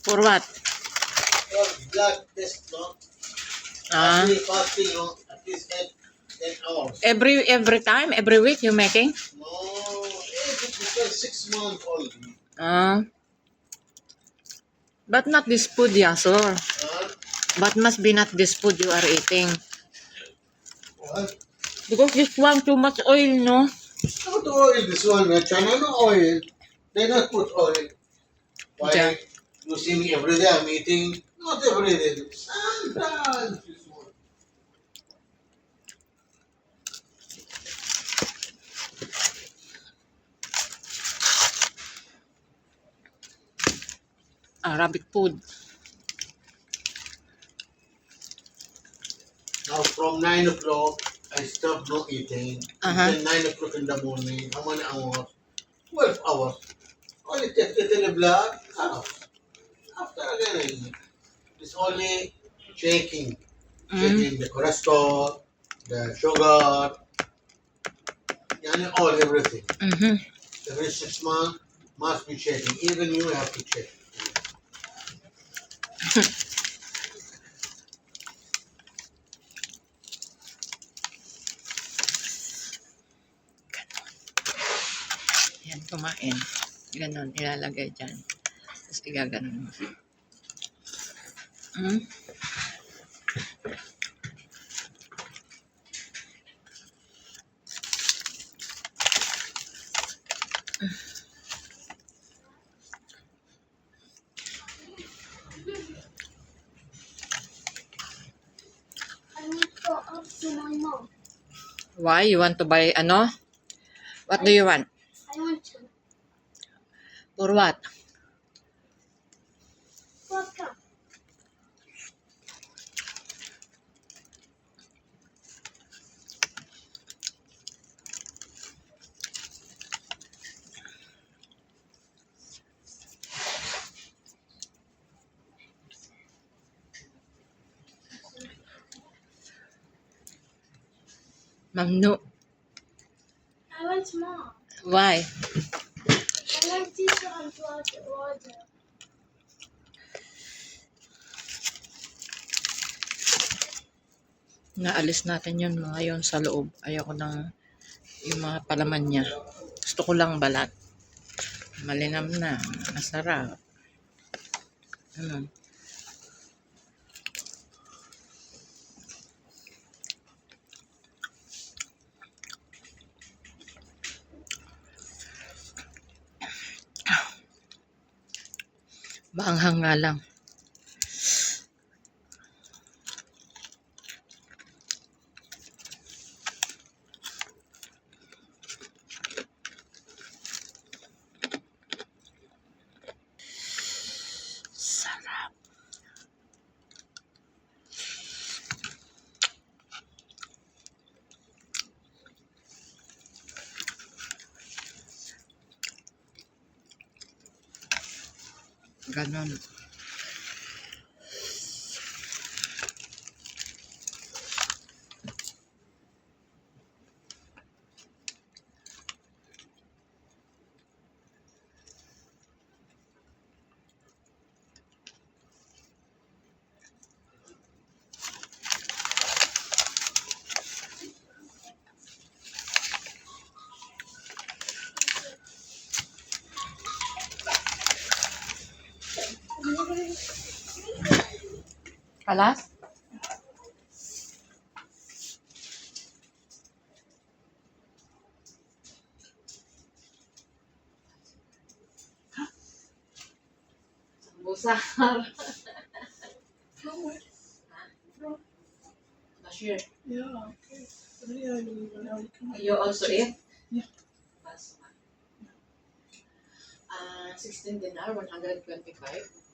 For what? For blood test, no? Ah, Fasting, no? At least 10 hours. every time, every week you making? No, because 6 months only. Ah, but not this food, yeah, sir. Huh? But must be not this food you are eating. What? Because this one too much oil, no? Not oil, this one, China, no oil. They not put oil. Why? Yeah. You see me every day, I'm eating. Not every day. Sometimes. This one. Arabic food. Now from 9 o'clock, I stop not eating. Until 9 o'clock in the morning, how many hours? 12 hours. Only take little blood, cut off. After again I eat. It's only checking. Checking the cholesterol, the sugar, and all everything. Mm-hmm. Every 6 months must be checking. Even you have to check. Yan, kumain. Ganon, ilalagay dyan. Tapos igaganon mo. Mm? I need to go up to my mom. Why? You want to buy, ano? What do you want? I want to. For what? Vodka. Mamnu. I want more. Why? I want tissue and water. Naalis natin yun mga yun sa loob. Ayoko ng yung mga palaman niya. Gusto ko lang balat. Malinam na. Masarap. Ano? Maanghang nga lang. Sarap. Ganon. Kalas? Busar. Bashir. Yeah, okay. Really, I believe in how you come You also eat? Yeah. That's 16 dinar, 125.